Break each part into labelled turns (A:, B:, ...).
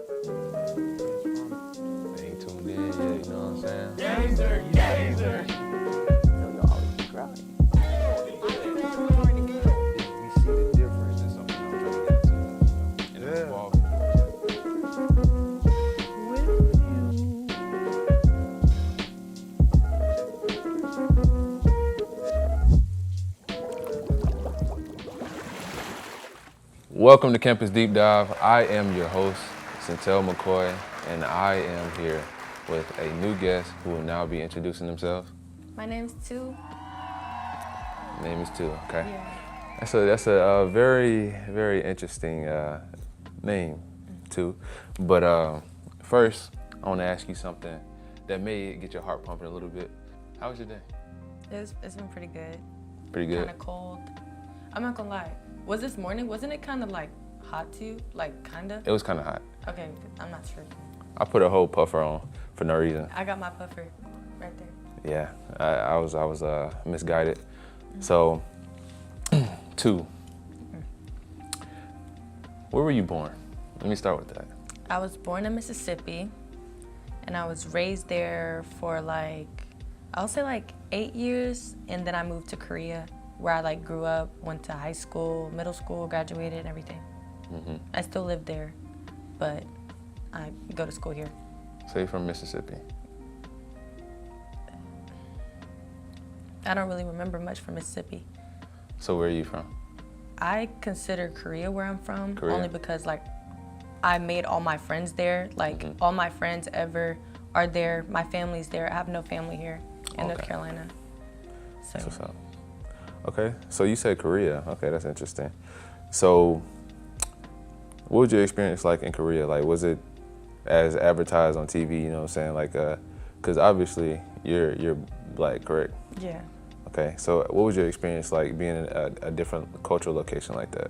A: Ain't tuned in yet, you know what I'm saying?
B: Gazer, gazer.
C: You'll always be growing.
A: We see the difference in something I'm trying to get into. And it's evolving. Welcome to Campus Deep Dive. I am your host, Centel McCoy, and I am here with a new guest who will now be introducing themselves.
D: My name's Tu.
A: Name is Tu, okay?
D: Yeah.
A: That's a very, very interesting name, Tu. But first, I want to ask you something that may get your heart pumping a little bit. How was your day?
D: It's been pretty good.
A: Pretty good?
D: Kind of cold. I'm not gonna lie. Was this morning, wasn't it kind of like hot to you? Like kinda?
A: It was kind of hot.
D: Okay, I'm not sure.
A: I put a whole puffer on for no reason.
D: I got my puffer right there.
A: Yeah, I was misguided. So, Tu, where were you born? Let me start with that.
D: I was born in Mississippi, and I was raised there for I'll say 8 years, and then I moved to Korea, where I grew up, went to high school, middle school, graduated, and everything.
A: Mm-hmm.
D: I still live there, but I go to school here.
A: So you're from Mississippi.
D: I don't really remember much from Mississippi.
A: So where are you from?
D: I consider Korea where I'm from,
A: Korea.
D: only because I made all my friends there. All my friends ever are there. My family's there. I have no family here in North Carolina. So.
A: That's what's up. Okay, so you said Korea. Okay, that's interesting. So what was your experience like in Korea? Was it as advertised on TV, you know what I'm saying? Because obviously you're Black, correct?
D: Yeah.
A: Okay, so what was your experience like being in a different cultural location like that?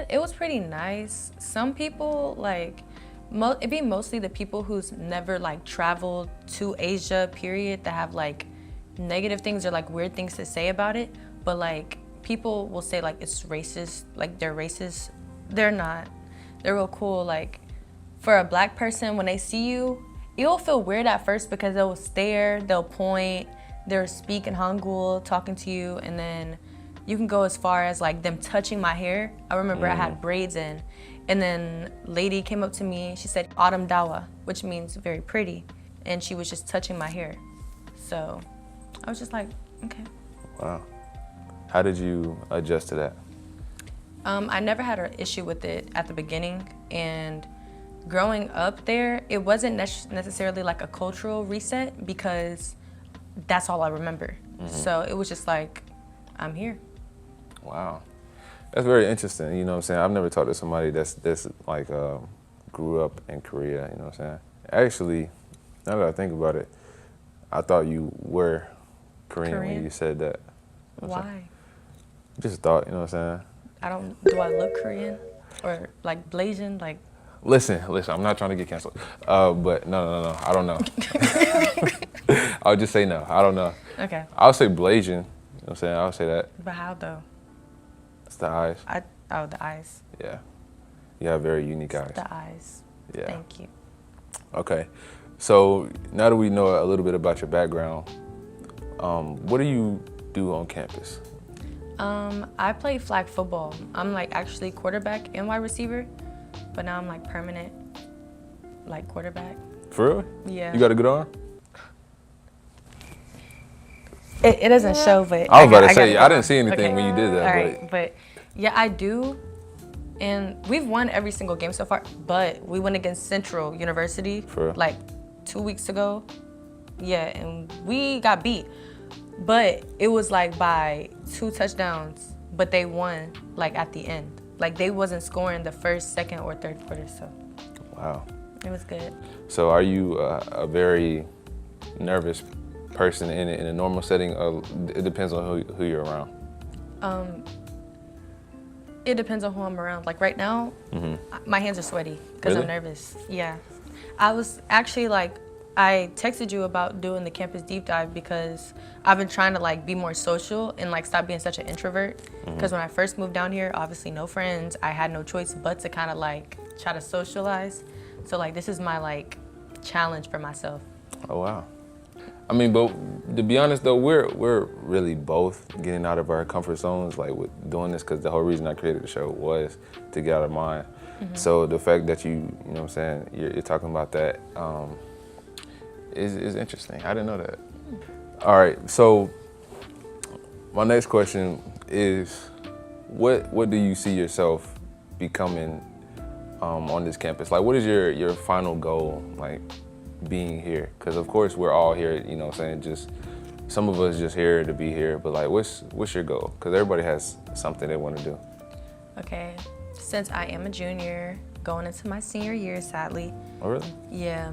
D: It was pretty nice. Some people, it'd be mostly the people who's never, traveled to Asia, period, that have, negative things or, weird things to say about it. But, people will say, it's racist, they're racist. They're not. They're real cool. For a Black person, when they see you, you'll feel weird at first because they'll stare, they'll point, they'll speak in Hangul, talking to you, and then you can go as far as them touching my hair. I remember I had braids in, and then lady came up to me, she said Autumn Dawa, which means very pretty, and she was just touching my hair. So I was just like, okay.
A: Wow. How did you adjust to that?
D: I never had an issue with it at the beginning, and growing up there, it wasn't necessarily a cultural reset because that's all I remember. Mm-hmm. So it was just I'm here.
A: Wow. That's very interesting, you know what I'm saying? I've never talked to somebody that's grew up in Korea, you know what I'm saying? Actually, now that I think about it, I thought you were Korean when you said that. You know
D: Why?
A: Just thought, you know what I'm saying?
D: Do I look Korean? Or Blasian?
A: Listen, I'm not trying to get canceled. But no, I don't know. I would just say no, I don't know.
D: Okay.
A: I would say Blasian, you know what I'm saying? I would say that.
D: But how though?
A: It's the eyes.
D: The eyes.
A: Yeah. You have very unique eyes.
D: The eyes.
A: Yeah.
D: Thank you.
A: Okay. So now that we know a little bit about your background, what do you do on campus?
D: I play flag football. I'm actually quarterback and wide receiver, but now I'm permanent quarterback.
A: For real?
D: Yeah.
A: You got a good arm?
D: It doesn't show, but
A: I was about to say, I didn't see anything when you did that.
D: All right, but yeah, I do. And we've won every single game so far, but we went against Central University
A: For real?
D: 2 weeks ago. Yeah, and we got beat. But it was by 2 touchdowns, but they won at the end. They wasn't scoring the first, second, or third quarter, so.
A: Wow.
D: It was good.
A: So are you a very nervous person in a normal setting, or it depends on who you're around?
D: It depends on who I'm around. Right now, my hands are sweaty because
A: Really?
D: I'm nervous. Yeah. I was actually I texted you about doing the campus deep dive because I've been trying to be more social and stop being such an introvert. Because when I first moved down here, obviously no friends. I had no choice but to kind of try to socialize. So like this is my like challenge for myself.
A: Oh wow. I mean, but to be honest though, we're really both getting out of our comfort zones, like with doing this, because the whole reason I created the show was to get out of mine. So the fact that you know what I'm saying, you're talking about that is interesting. I didn't know that. All right, so my next question is, what do you see yourself becoming on this campus? Like, what is your final goal, like, being here? Because of course we're all here, you know what I'm saying, just some of us just here to be here, but like what's your goal? Because everybody has something they want to do.
D: Okay, since I am a junior, going into my senior year, sadly.
A: Oh really?
D: Yeah,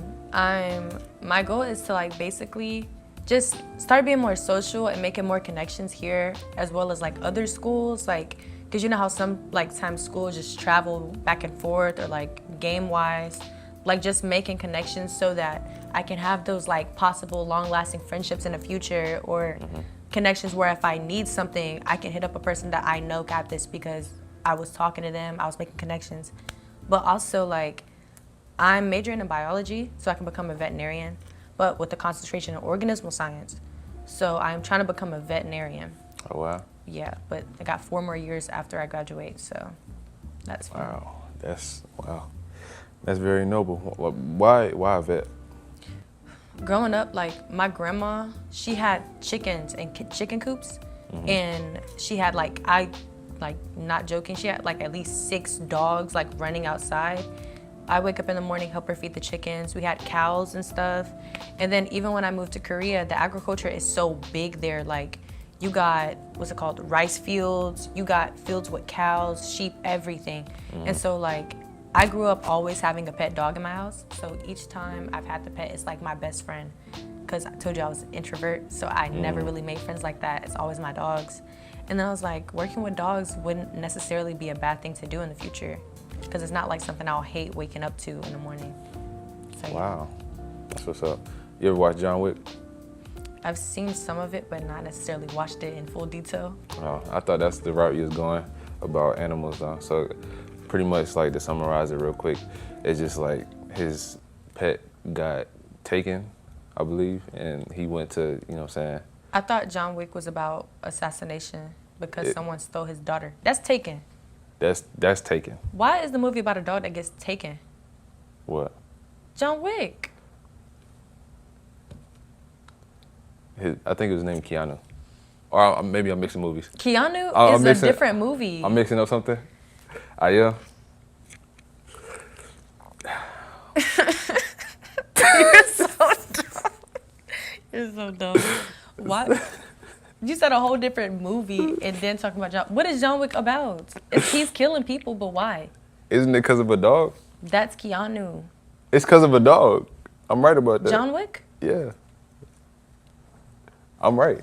D: my goal is to like basically just start being more social and making more connections here, as well as like other schools, like, cause you know how some like times schools just travel back and forth, or like game wise, like just making connections so that I can have those like possible long lasting friendships in the future, or connections where if I need something, I can hit up a person that I know got this because I was talking to them, I was making connections. But also like, I'm majoring in biology so I can become a veterinarian, but with a concentration in organismal science. So I'm trying to become a veterinarian.
A: Oh wow.
D: Yeah, but I got 4 more years after I graduate, so that's fun.
A: Wow. That's very noble. Why a vet?
D: Growing up, like my grandma, she had chickens and chicken coops, and she had like, not joking, she had like at least 6 dogs like running outside. I wake up in the morning, help her feed the chickens. We had cows and stuff. And then even when I moved to Korea, the agriculture is so big there. Like you got, what's it called, rice fields, you got fields with cows, sheep, everything. And so like, I grew up always having a pet dog in my house. So each time I've had the pet, it's like my best friend. Cause I told you I was an introvert, so I never really made friends like that. It's always my dogs. And then I was like, working with dogs wouldn't necessarily be a bad thing to do in the future, because it's not like something I'll hate waking up to in the morning. So, yeah.
A: Wow. That's what's up. You ever watch John Wick?
D: I've seen some of it, but not necessarily watched it in full detail.
A: Oh, I thought that's the route you was going about animals though. So pretty much like to summarize it real quick, it's just like his pet got taken, I believe, and he went to, you know what I'm saying?
D: I thought John Wick was about assassination because someone stole his daughter. That's Taken.
A: That's taken.
D: Why is the movie about a dog that gets taken?
A: What?
D: John Wick.
A: I think it was named Keanu. Or maybe I'm mixing movies.
D: Keanu
A: I'm
D: is a different movie.
A: I'm mixing up something? Yeah.
D: You're so dumb. You're so dumb. What? You said a whole different movie and then talking about John. What is John Wick about? He's killing people, but why?
A: Isn't it because of a dog?
D: That's Keanu.
A: It's because of a dog. I'm right about that.
D: John Wick?
A: Yeah. I'm right.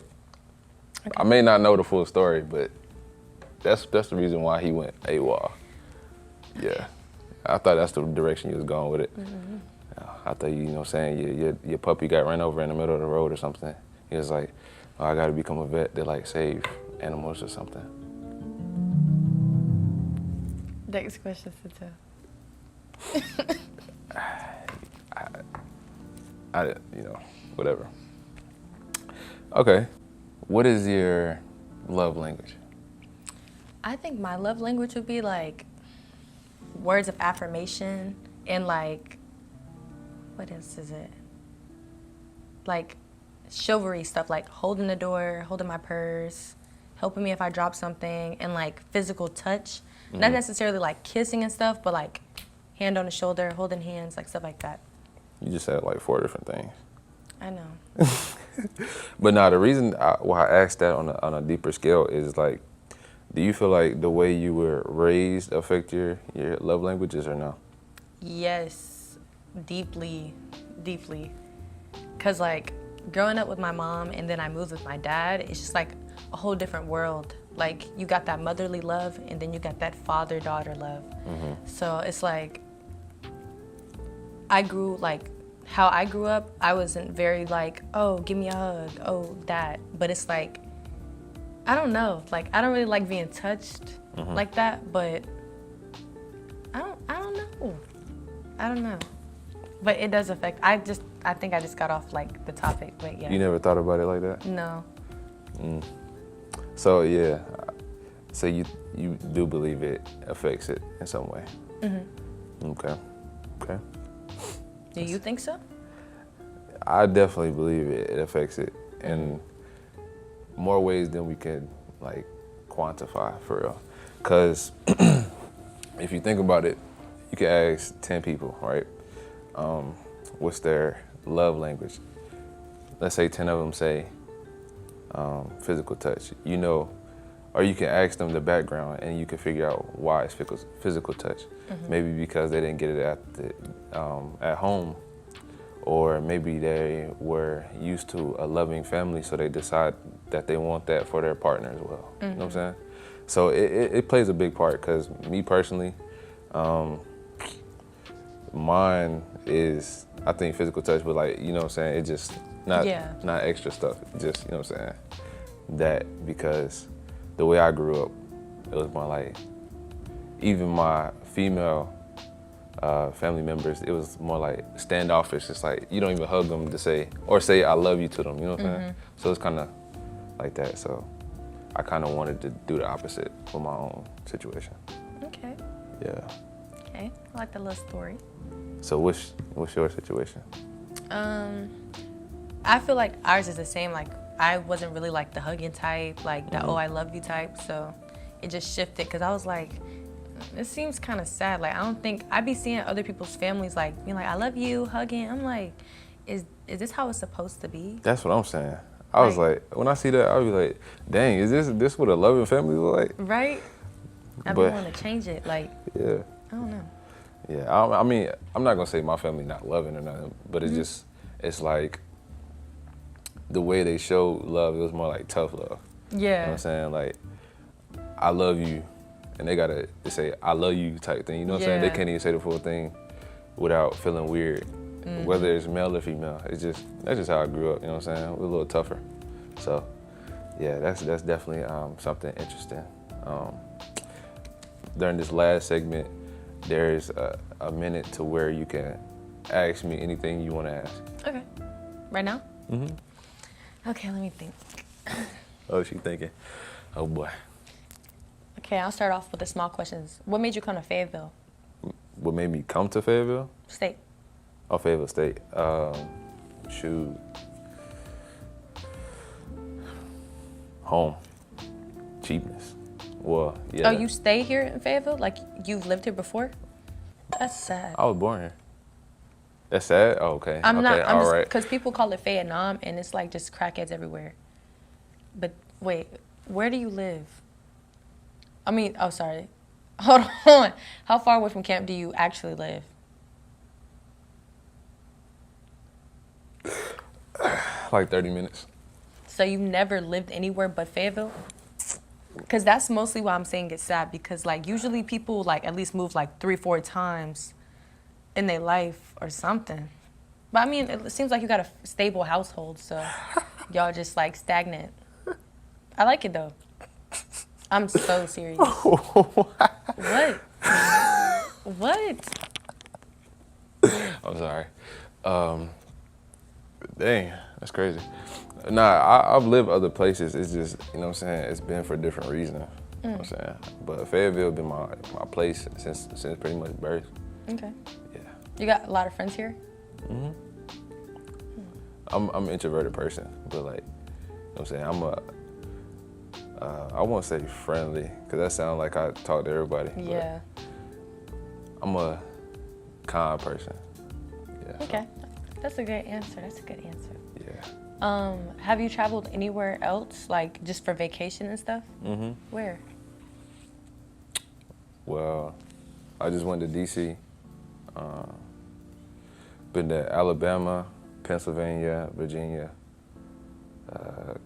A: Okay. I may not know the full story, but that's the reason why he went AWOL. Yeah. I thought that's the direction you was going with it. I thought you know what I'm saying, your puppy got run over in the middle of the road or something. He was like, oh, I gotta become a vet to like save animals or something.
D: Next question, Sito.
A: I, you know, whatever. Okay, what is your love language?
D: I think my love language would be like words of affirmation and like, what else is it? Like chivalry stuff, like holding the door, holding my purse, helping me if I drop something, and like physical touch. Not necessarily like kissing and stuff, but like hand on the shoulder, holding hands, like stuff like that.
A: You just said like 4 different things.
D: I know.
A: But now the reason why I asked that on a deeper scale is like, do you feel like the way you were raised affect your love languages or no?
D: Yes, deeply, deeply. Cause like growing up with my mom and then I moved with my dad, it's just like a whole different world. Like you got that motherly love and then you got that father-daughter love. So it's like, how I grew up, I wasn't very like, oh, give me a hug, oh, that. But it's like, I don't know, like I don't really like being touched like that, but I don't know. But it does affect. I think I just got off like the topic, but yeah.
A: You never thought about it like that?
D: No.
A: So yeah, so you do believe it affects it in some way? Okay.
D: Do you think so?
A: I definitely believe it affects it in more ways than we can like quantify for real. Cause if you think about it, you can ask 10 people, right? What's their love language? Let's say 10 of them say physical touch. You know, or you can ask them the background and you can figure out why it's physical touch. Maybe because they didn't get it at home, or maybe they were used to a loving family, so they decide that they want that for their partner as well. You know what I'm saying? So it plays a big part, because me personally, mine is, I think, physical touch, but like, you know what I'm saying, it just not extra stuff, just, you know what I'm saying, that, because the way I grew up, it was more like, even my female family members, it was more like standoffish. It's like you don't even hug them to say, or say I love you to them, you know what I'm saying? So it's kind of like that. So I kind of wanted to do the opposite for my own situation.
D: Okay.
A: Yeah.
D: Okay. I like the little story.
A: So what's your situation?
D: I feel like ours is the same. Like, I wasn't really like the hugging type, like the oh I love you type. So it just shifted, because I was like, it seems kind of sad. Like, I don't think I'd be seeing other people's families like being like, I love you, hugging. I'm like, is this how it's supposed to be?
A: That's what I'm saying. I was like, when I see that, I'll be like, dang, is this what a loving family look like?
D: Right? I be wanting to change it. Like,
A: yeah.
D: I don't know.
A: Yeah, I mean, I'm not gonna say my family not loving or nothing, but it's just, it's like the way they show love, it was more like tough love.
D: Yeah.
A: You know what I'm saying? Like, I love you, and they gotta say I love you type thing. You know what I'm saying? They can't even say the full thing without feeling weird, whether it's male or female. That's just how I grew up. You know what I'm saying? We're a little tougher. So, yeah, that's definitely something interesting. During this last segment, there's a minute to where you can ask me anything you want to ask.
D: Okay. Right now? Okay, let me think.
A: Oh, she thinking. Oh boy.
D: Okay, I'll start off with the small questions. What made you come to Fayetteville
A: What made me come to Fayetteville?
D: State?
A: Oh, Fayetteville State. Shoot. Home. Cheapness. Well, yeah.
D: Oh, you stay here in Fayetteville? Like, you've lived here before? That's sad.
A: I was born here. That's sad? Oh, okay.
D: I'm
A: okay,
D: just,
A: right.
D: because people call it Vietnam, and it's like just crackheads everywhere. But wait, where do you live? I mean, oh, sorry. Hold on. How far away from camp do you actually live?
A: Like 30 minutes.
D: So you've never lived anywhere but Fayetteville? Because that's mostly why I'm saying it's sad, because like usually people like at least move like 3-4 times in their life or something. But I mean, it seems like you got a stable household, so y'all just like stagnant. I like it though. I'm so serious. What? What?
A: I'm sorry. Dang, that's crazy. Nah, I've lived other places. It's just, you know what I'm saying, it's been for different reasons. You know what I'm saying? But Fayetteville been my place since pretty much birth.
D: Okay.
A: Yeah.
D: You got a lot of friends here?
A: I'm an introverted person, but like, you know what I'm saying, I won't say friendly, because that sounds like I talk to everybody.
D: Yeah.
A: I'm a kind person. Yeah.
D: Okay. That's a good answer.
A: Yeah.
D: Have you traveled anywhere else, like just for vacation and stuff? Where?
A: Well, I just went to DC. Been to Alabama, Pennsylvania, Virginia,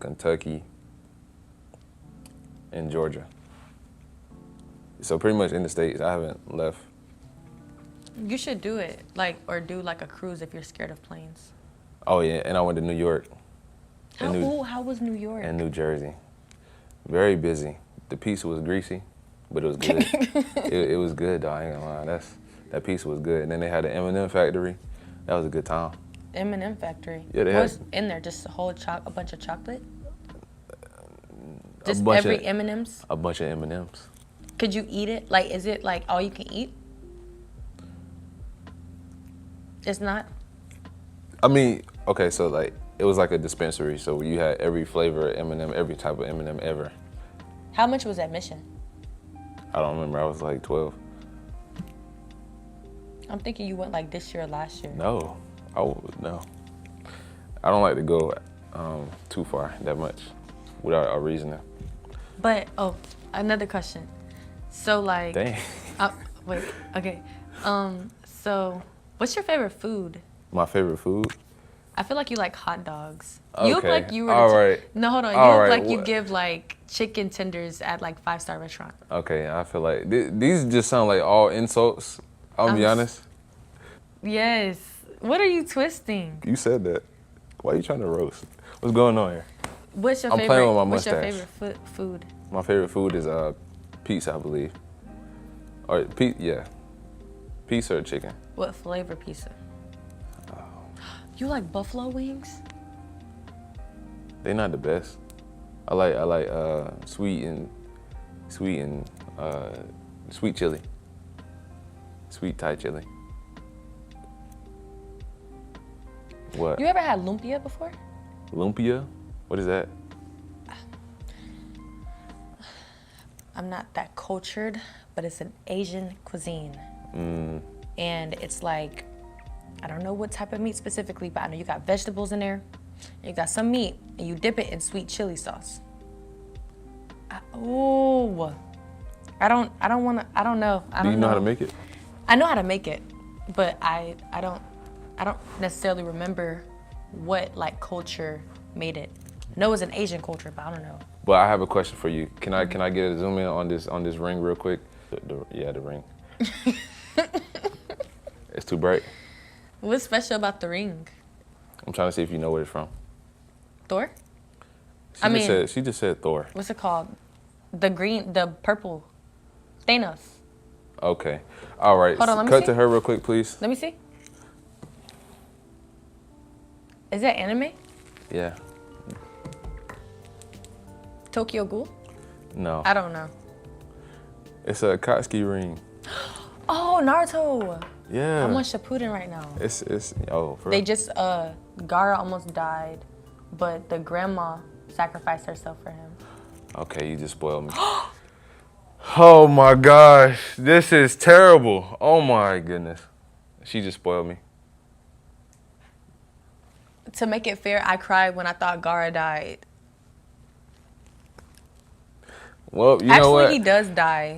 A: Kentucky, and Georgia. So pretty much in the States. I haven't left.
D: You should do it, like, or do like a cruise if you're scared of planes.
A: Oh yeah, and I went to New York.
D: How was New York?
A: And New Jersey. Very busy. The pizza was greasy, but it was good. it was good though, I ain't gonna lie. That pizza was good. And then they had the M&M factory. That was a good time.
D: M&M factory.
A: Yeah, they had-
D: What's in there? Just a bunch of chocolate?
A: A
D: Just
A: bunch
D: every
A: of-
D: M&Ms?
A: A bunch of M&Ms.
D: Could you eat it? Like, is it like all you can eat? It's not?
A: I mean, okay, so like it was like a dispensary, so you had every flavor of M&M, every type of M&M ever.
D: How much was admission?
A: I don't remember. I was like 12.
D: I'm thinking you went like this year or last year.
A: No, no. I don't like to go too far that much without a reasoning.
D: But, oh, another question. So, like,
A: Dang.
D: wait, okay. So, what's your favorite food?
A: My favorite food?
D: I feel like you like hot dogs. You look
A: Okay,
D: like you were.
A: all right.
D: No, hold on. You
A: All
D: look
A: right,
D: like you
A: what-
D: give like chicken tenders at like 5-star restaurant.
A: Okay, I feel like these just sound like all insults. I'll be honest.
D: Yes. What are you twisting?
A: You said that. Why are you trying to roast? What's going on here?
D: What's your
A: I'm
D: favorite?
A: playing with my
D: What's your
A: mustache.
D: favorite food?
A: My favorite food is pizza, I believe. Or yeah, pizza or chicken.
D: What flavor pizza? You like buffalo wings?
A: They're not the best. I like sweet chili, sweet Thai chili. What?
D: You ever had lumpia before?
A: Lumpia? What is that?
D: I'm not that cultured, but it's an Asian cuisine.
A: Mm.
D: And it's like, I don't know what type of meat specifically, but I know you got vegetables in there. And you got some meat, and you dip it in sweet chili sauce. I don't know. I
A: Do you
D: don't
A: know how to make it?
D: I know how to make it, but I don't necessarily remember what like culture made it. I know it was an Asian culture, but I don't know.
A: But I have a question for you. Can I get a zoom in on this ring real quick? The ring. It's too bright.
D: What's special about the ring?
A: I'm trying to see if you know where it's from.
D: Thor?
A: She just said Thor.
D: What's it called? The purple. Thanos.
A: Okay. All right.
D: Hold on, let me
A: Cut
D: see.
A: to her real quick, please.
D: Let me see. Is that anime?
A: Yeah.
D: Tokyo Ghoul?
A: No.
D: I don't know.
A: It's a Akatsuki ring.
D: Oh, Naruto.
A: Yeah.
D: I'm on Shippuden right now.
A: It's for
D: They
A: real?
D: just Gaara almost died, but the grandma sacrificed herself for him.
A: Okay, you just spoiled me. Oh my gosh, this is terrible. Oh my goodness. She just spoiled me.
D: To make it fair, I cried when I thought Gaara died.
A: Well, you know what?
D: Actually, he does die.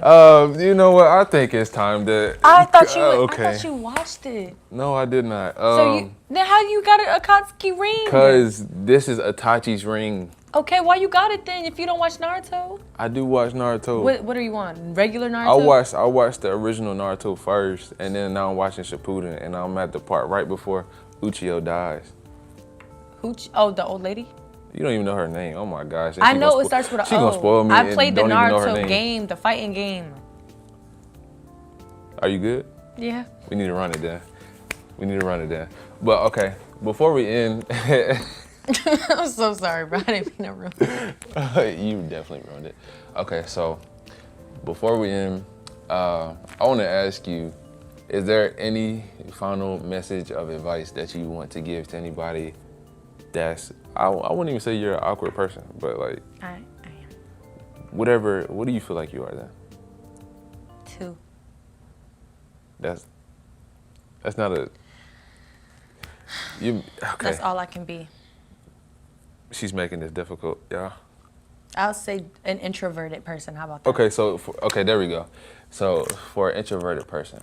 A: You know what? I think it's time to.
D: I thought you.
A: Okay.
D: I thought you watched it.
A: No, I did not.
D: Then how you got an Akatsuki ring?
A: Cause this is Itachi's ring.
D: Okay, why you got it then if you don't watch Naruto?
A: I do watch Naruto.
D: What are you on? Regular Naruto?
A: I watched the original Naruto first, and then now I'm watching Shippuden, and I'm at the part right before Uchiho dies.
D: Oh, the old lady?
A: You don't even know her name. Oh my gosh. And
D: I
A: she
D: know
A: gonna
D: it starts with an O.
A: She gonna spoil me.
D: I
A: and
D: played the
A: don't even know her
D: Naruto
A: name.
D: game, the fighting game.
A: Are you good?
D: Yeah.
A: We need to run it then. But okay, before we end,
D: I'm so sorry, bro. I didn't mean to ruin it.
A: you definitely ruined it. Okay, so before we end, I want to ask you, is there any final message of advice that you want to give to anybody that's, I wouldn't even say you're an awkward person, but like,
D: I am.
A: what do you feel like you are then?
D: 2.
A: That's not a, okay.
D: That's all I can be.
A: She's making this difficult, y'all.
D: I'll say an introverted person. How about that?
A: Okay, so, there we go. So for an introverted person,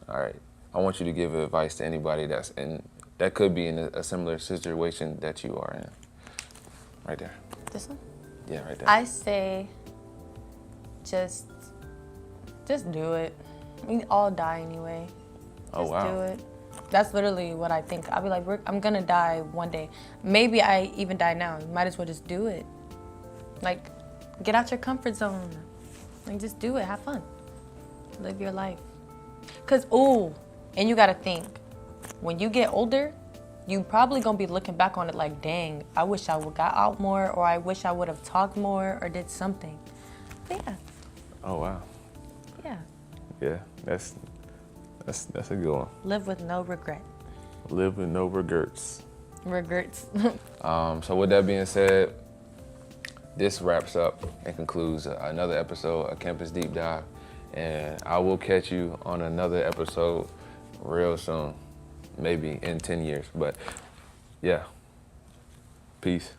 A: all right, I want you to give advice to anybody that could be in a similar situation that you are in. Right there.
D: This one?
A: Yeah, right there.
D: I say just do it. We all die anyway.
A: Oh, wow.
D: Do it. That's literally what I think. I'll be like, I'm gonna die one day. Maybe I even die now. You might as well just do it. Like, get out your comfort zone. Like, just do it. Have fun. Live your life. And you gotta think, when you get older, you probably gonna be looking back on it like, dang, I wish I would got out more, or I wish I would have talked more or did something. But yeah.
A: Oh wow.
D: Yeah.
A: Yeah, that's a good one.
D: Live with no regret.
A: Live with no regrets.
D: Regrets.
A: So with that being said, this wraps up and concludes another episode of Campus Deep Dive. And I will catch you on another episode real soon, maybe in 10 years. But yeah, peace.